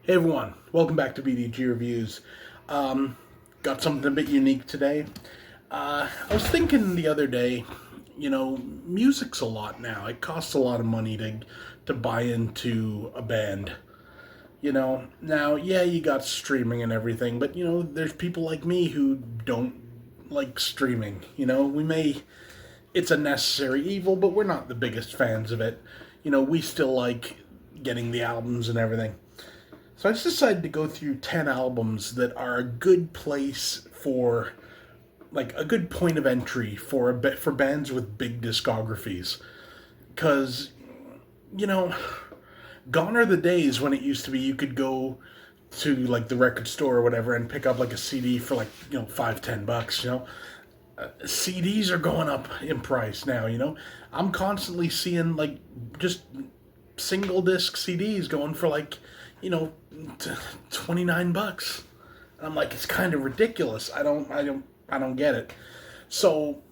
Hey everyone, welcome back to BDG Reviews. Um, got something a bit unique today. I was thinking the other day, music's a lot now. It costs a lot of money to buy into a band. Now, yeah, you got streaming and everything, but there's people like me who don't like streaming. It's a necessary evil, but we're not the biggest fans of it. We still like getting the albums and everything. So I just decided to go through 10 albums that are a good place for, like, a good point of entry for for bands with big discographies. Because, you know, gone are the days when it used to be you could go to, like, the record store or whatever and pick up, like, a CD for, like, $5, $10. CDs are going up in price now. I'm constantly seeing, like, just single disc CDs going for like, you know, 29 bucks. And I'm like, it's kind of ridiculous. I don't get it. So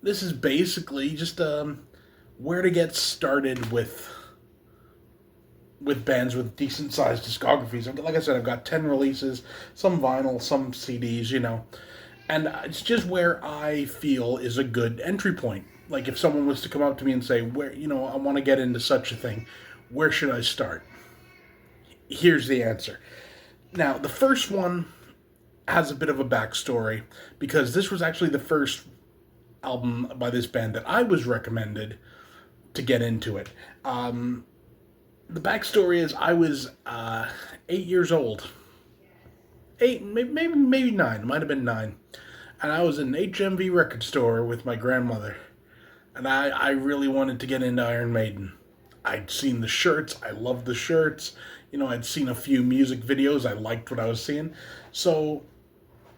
this is basically just where to get started with bands with decent sized discographies. Like I said, I've got 10 releases, some vinyl, some CDs. And it's just where I feel is a good entry point. Like if someone was to come up to me and say, I want to get into such a thing, where should I start? Here's the answer. Now, the first one has a bit of a backstory because this was actually the first album by this band that I was recommended to get into it. The backstory is I was 8 years old. Eight, maybe nine. It might have been nine. And I was in an HMV record store with my grandmother. And I really wanted to get into Iron Maiden. I'd seen the shirts. I loved the shirts. I'd seen a few music videos. I liked what I was seeing. So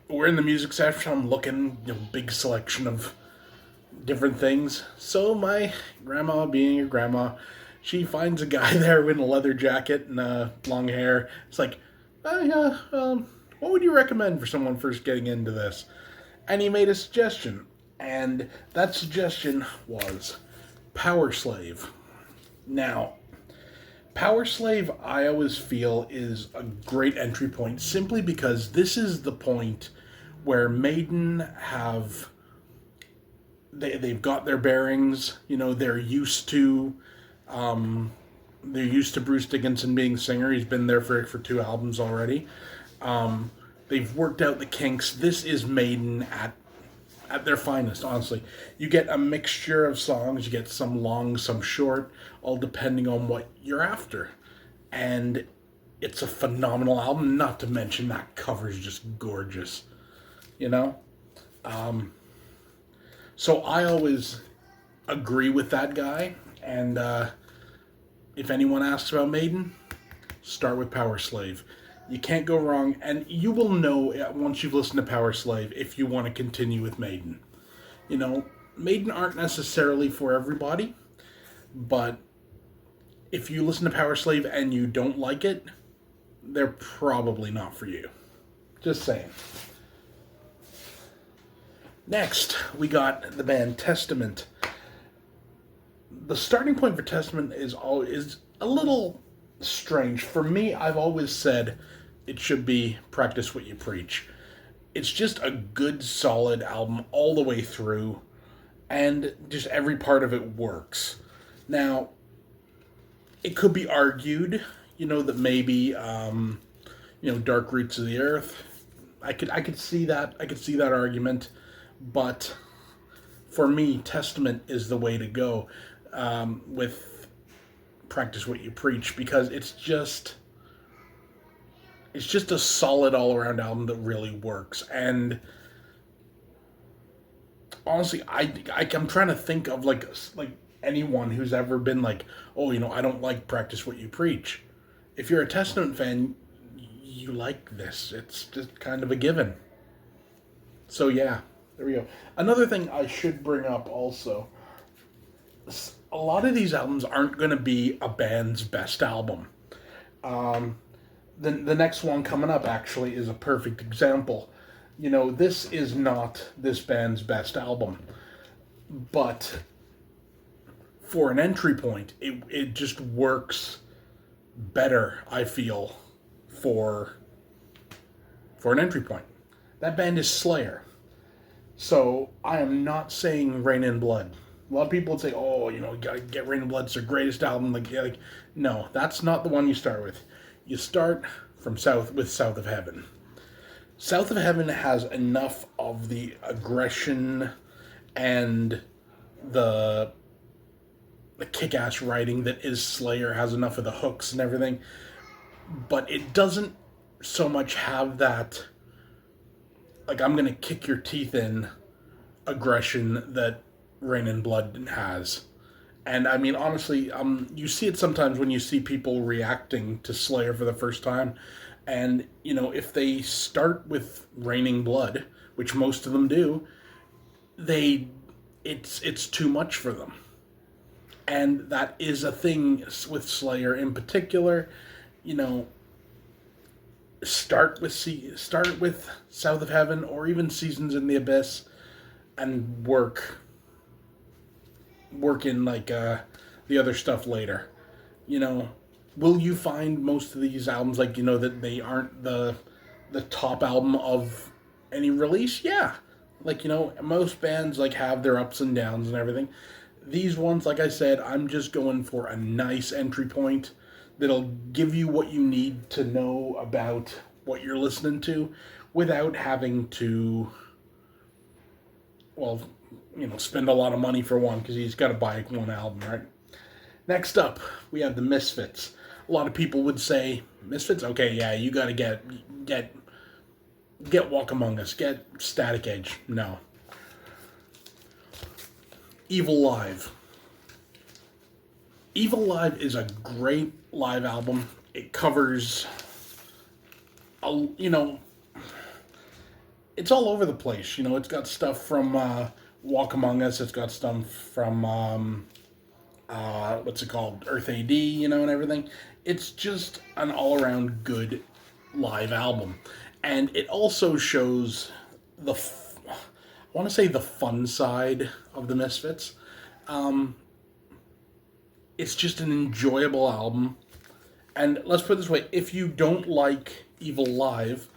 we're in the music section. I'm looking, big selection of different things. So my grandma, being a grandma, she finds a guy there in a leather jacket and long hair. It's like, what would you recommend for someone first getting into this? And he made a suggestion. And that suggestion was Power Slave. Now, Power Slave, I always feel, is a great entry point simply because this is the point where Maiden they've got their bearings. They're used to Bruce Dickinson being singer. He's been there for two albums already. They've worked out the kinks. This is Maiden at their finest, honestly. You get a mixture of songs. You get some long, some short, all depending on what you're after. And it's a phenomenal album, not to mention that cover's just gorgeous, you know? So I always agree with that guy. And if anyone asks about Maiden, start with Power Slave. You can't go wrong, and you will know once you've listened to Power Slave if you want to continue with Maiden. Maiden aren't necessarily for everybody, but if you listen to Power Slave and you don't like it, they're probably not for you. Just saying. Next, we got the band Testament. The starting point for Testament is a little strange. For me, I've always said it should be Practice What You Preach. It's just a good, solid album all the way through, and just every part of it works. Now, it could be argued, that maybe, Dark Roots of the Earth. I could see that. I could see that argument, but for me, Testament is the way to go with Practice What You Preach because it's just a solid all around album that really works. And honestly, I'm trying to think of like anyone who's ever been like, oh, I don't like Practice What You Preach. If you're a Testament fan, you like this. It's just kind of a given. So yeah, there we go. Another thing I should bring up also, a lot of these albums aren't going to be a band's best album. The next one coming up actually is a perfect example. This is not this band's best album, but for an entry point, it just works better, I feel, for an entry point. That band is Slayer. So I am not saying Rain in Blood. A lot of people would say, "Oh, you gotta get Rain in Blood. It's their greatest album." No, that's not the one you start with. You start from South of Heaven. South of Heaven has enough of the aggression and the kick-ass writing that is Slayer, has enough of the hooks and everything, but it doesn't so much have that, like, I'm gonna kick your teeth in aggression that Rain in Blood has. And I mean, honestly, you see it sometimes when you see people reacting to Slayer for the first time, and if they start with Raining Blood, which most of them do, it's too much for them. And that is a thing with Slayer in particular. Start with South of Heaven or even Seasons in the Abyss, and work in the other stuff later. Will you find most of these albums that they aren't the top album of any release? Yeah. Most bands have their ups and downs and everything. These ones, like I said, I'm just going for a nice entry point that'll give you what you need to know about what you're listening to without having to, spend a lot of money for one, because he's got to buy one album, right? Next up, we have the Misfits. A lot of people would say, Misfits? Okay, yeah, you got to get Walk Among Us, get Static Age. No. Evil Live. Evil Live is a great live album. It covers, it's all over the place. It's got stuff from Walk Among Us. It's got stuff from, what's it called? Earth AD, and everything. It's just an all-around good live album. And it also shows I want to say the fun side of the Misfits. It's just an enjoyable album. And let's put it this way, if you don't like Evil Live,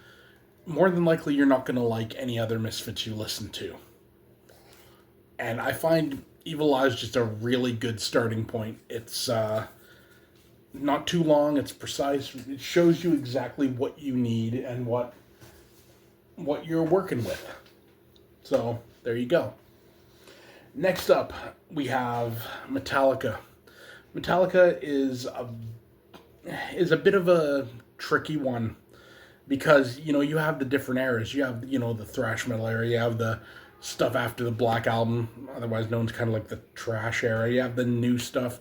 more than likely you're not going to like any other Misfits you listen to. And I find Evil Live is just a really good starting point. It's not too long, it's precise, it shows you exactly what you need and what you're working with. So, there you go. Next up, we have Metallica. Metallica is a bit of a tricky one because, you have the different eras. You have, the thrash metal era. You have the stuff after the Black Album, otherwise known as kind of like the trash era. You have the new stuff.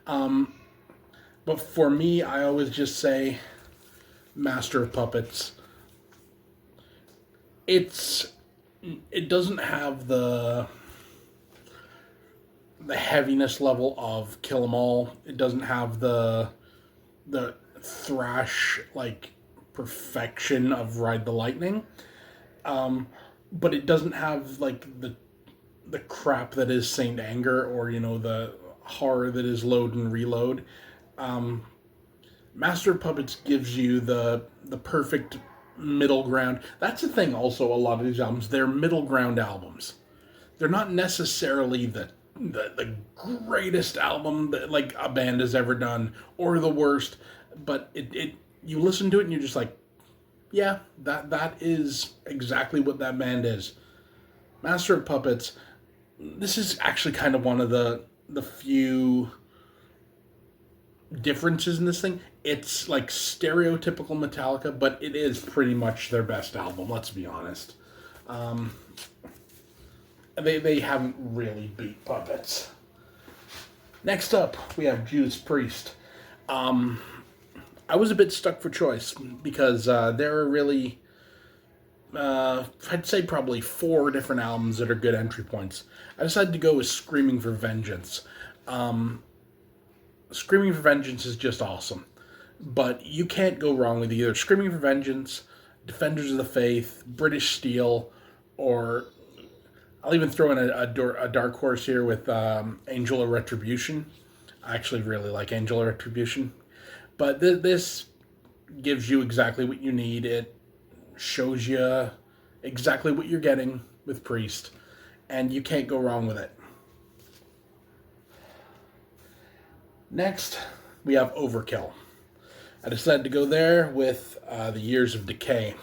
But for me, I always just say Master of Puppets. It doesn't have the heaviness level of Kill 'Em All. It doesn't have the thrash perfection of Ride the Lightning. But it doesn't have the crap that is Saint Anger, or the horror that is Load and Reload. Master of Puppets gives you the perfect middle ground. That's the thing also, a lot of these albums, they're middle ground albums. They're not necessarily the greatest album that a band has ever done, or the worst, but it you listen to it and you're just like, yeah, that is exactly what that band is. Master of Puppets, this is actually kind of one of the few differences in this thing. It's stereotypical Metallica, but it is pretty much their best album, let's be honest. They haven't really beat Puppets. Next up, we have Judas Priest. I was a bit stuck for choice because there are really, I'd say probably 4 different albums that are good entry points. I decided to go with Screaming for Vengeance. Screaming for Vengeance is just awesome. But you can't go wrong with either Screaming for Vengeance, Defenders of the Faith, British Steel, or I'll even throw in a dark horse here with Angel of Retribution. I actually really like Angel of Retribution. But this gives you exactly what you need. It shows you exactly what you're getting with Priest, and you can't go wrong with it. Next, we have Overkill. I decided to go there with the Years of Decay.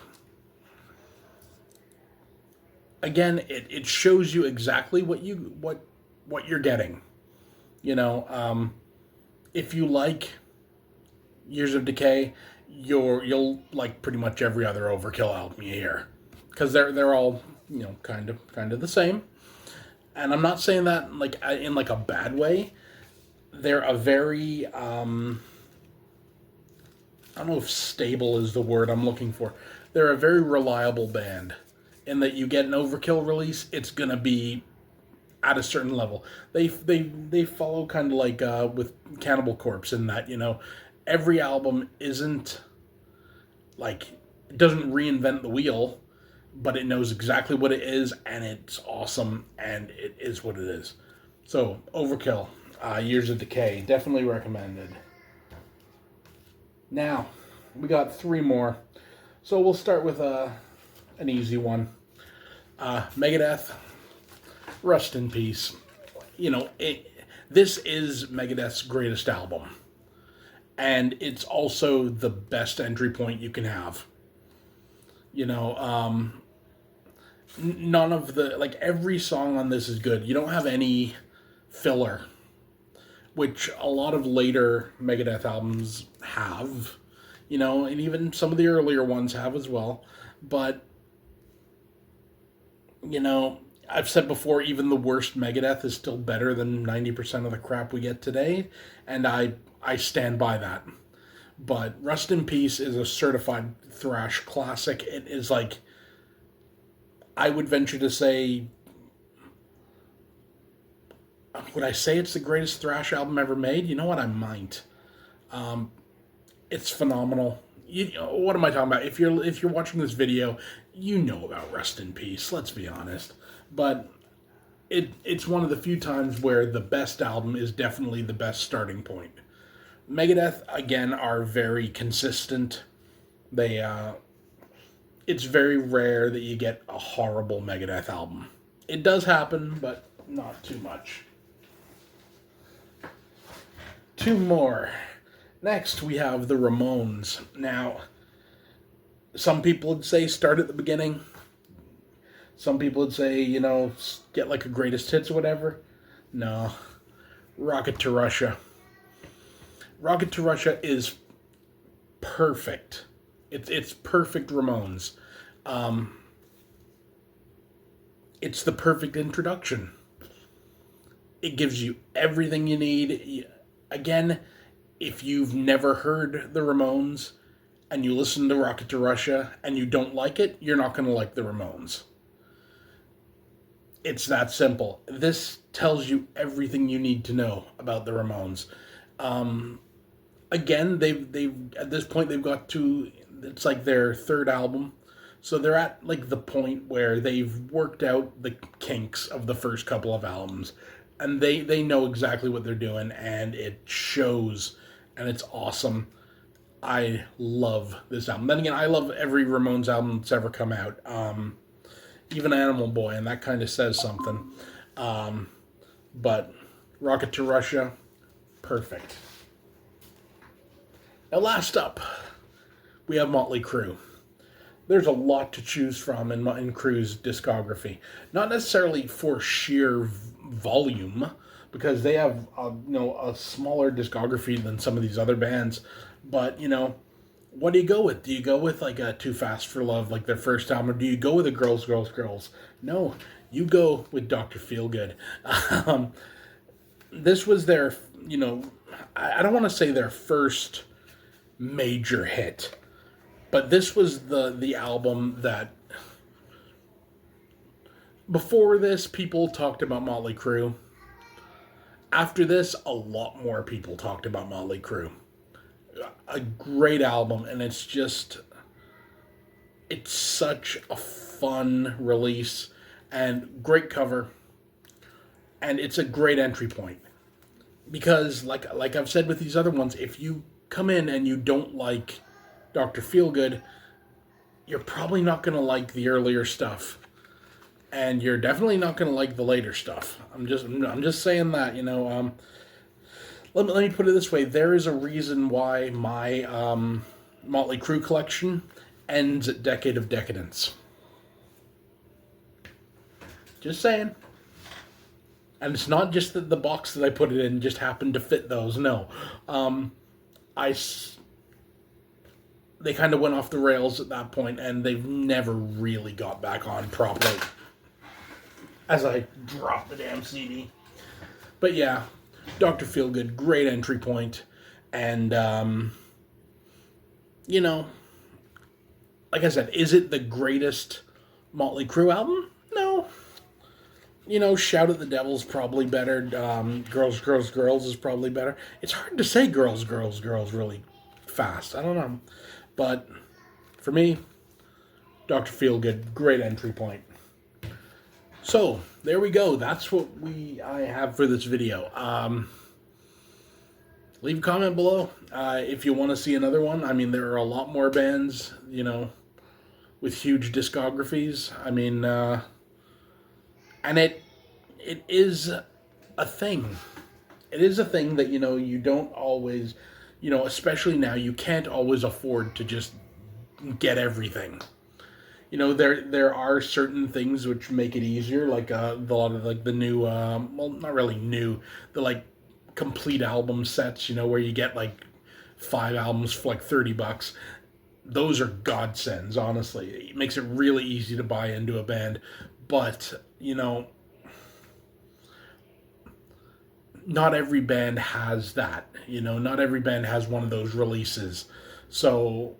Again, it shows you exactly what you're getting. You know, if you like Years of Decay, you'll like pretty much every other Overkill album you hear, because they're all, you know, kind of the same. And I'm not saying that like in like a bad way. They're a very I don't know if stable is the word I'm looking for. They're a very reliable band in that you get an Overkill release, it's gonna be at a certain level. They follow kind of like with Cannibal Corpse in that, you know, every album isn't like, it doesn't reinvent the wheel, but it knows exactly what it is, and it's awesome, and it is what it is. So Overkill, Years of Decay, definitely recommended. Now we got three more, so we'll start with an easy one. Megadeth, Rust in Peace. You know, this is Megadeth's greatest album, and it's also the best entry point you can have. You know, none of the, like, every song on this is good. You don't have any filler, which a lot of later Megadeth albums have, you know, and even some of the earlier ones have as well. But, you know, I've said before, even the worst Megadeth is still better than 90% of the crap we get today, and I stand by that. But Rust in Peace is a certified thrash classic. It is like, I would venture to say, would I say it's the greatest thrash album ever made? You know what, I might. It's phenomenal. What am I talking about? If you're watching this video, you know about Rust in Peace. Let's be honest. But it's one of the few times where the best album is definitely the best starting point. Megadeth, again, are very consistent. They it's very rare that you get a horrible Megadeth album. It does happen, but not too much. Two more. Next, we have the Ramones. Now, some people would say start at the beginning. Some people would say, you know, get like a greatest hits or whatever. No. Rocket to Russia. Rocket to Russia is perfect. It's perfect Ramones. It's the perfect introduction. It gives you everything you need. Again, if you've never heard the Ramones and you listen to Rocket to Russia and you don't like it, you're not going to like the Ramones. It's that simple. This tells you everything you need to know about the Ramones. Again, they've at this point they've got to, it's like their third album, so they're at like the point where they've worked out the kinks of the first couple of albums, and they know exactly what they're doing, and it shows, and it's awesome. I love this album. Then again, I love every Ramones album that's ever come out. Even Animal Boy, and that kind of says something. But Rocket to Russia, perfect. Now, last up, we have Motley Crue. There's a lot to choose from in Crue's discography. Not necessarily for sheer volume, because they have a smaller discography than some of these other bands. But, you know, what do you go with? Do you go with like a Too Fast for Love, like their first album, or do you go with a Girls, Girls, Girls? No, you go with Dr. Feelgood. This was their, you know, I don't want to say their first major hit, but this was the album that, before this, people talked about Motley Crue. After this, a lot more people talked about Motley Crue. A great album, and it's such a fun release and great cover, and it's a great entry point, because like I've said with these other ones, if you come in and you don't like Dr. Feelgood, you're probably not going to like the earlier stuff. And you're definitely not going to like the later stuff. I'm just saying that, let me put it this way. There is a reason why my Motley Crue collection ends at Decade of Decadence. Just saying. And it's not just that the box that I put it in just happened to fit those. No. I they kind of went off the rails at that point, and they've never really got back on properly. As I drop the damn CD. But yeah, Dr. Feelgood, great entry point. And, like I said, is it the greatest Motley Crue album? No. Shout at the Devil's probably better. Girls, Girls, Girls is probably better. It's hard to say Girls, Girls, Girls really fast. I don't know. But for me, Dr. Feelgood, great entry point. So, there we go. That's what I have for this video. Leave a comment below if you want to see another one. I mean, there are a lot more bands, with huge discographies. I mean, and it is a thing. It is a thing that, you don't always, especially now, you can't always afford to just get everything. There are certain things which make it easier, like a lot of like the new, well, not really new, the like complete album sets, where you get like 5 albums for like $30. Those are godsends, honestly. It makes it really easy to buy into a band, but not every band has that. Not every band has one of those releases, so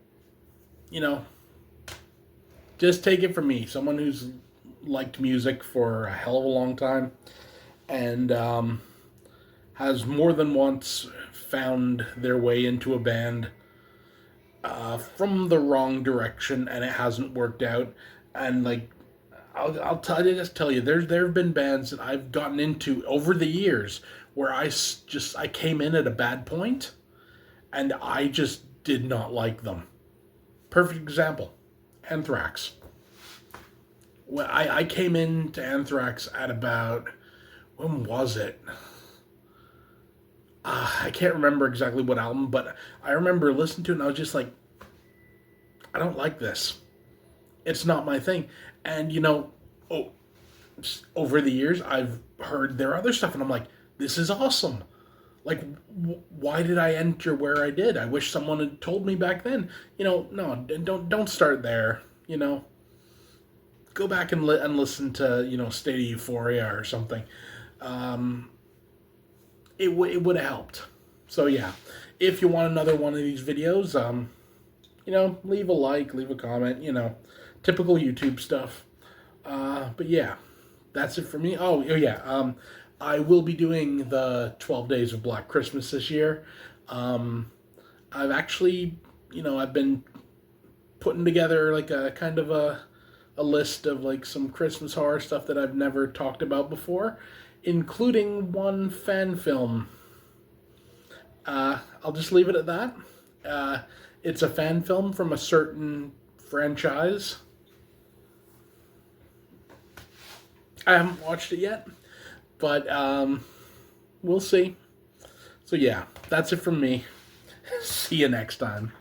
just take it from me, someone who's liked music for a hell of a long time, and has more than once found their way into a band from the wrong direction, and it hasn't worked out. And like, I'll just tell you, there have been bands that I've gotten into over the years where I came in at a bad point, and I just did not like them. Perfect example. Anthrax. Well, I came into Anthrax at about, when was it? I can't remember exactly what album, but I remember listening to it and I was just like, I don't like this. It's not my thing. And, over the years, I've heard their other stuff and I'm like, this is awesome. Like, why did I enter where I did? I wish someone had told me back then. No, don't start there. Go back and listen to State of Euphoria or something. It would have helped. So yeah, if you want another one of these videos, leave a like, leave a comment. Typical YouTube stuff. But yeah, that's it for me. Oh yeah. I will be doing the 12 Days of Black Christmas this year. I've actually, I've been putting together like a kind of a list of like some Christmas horror stuff that I've never talked about before, including one fan film. I'll just leave it at that. It's a fan film from a certain franchise. I haven't watched it yet, but we'll see. So yeah, that's it from me. See you next time.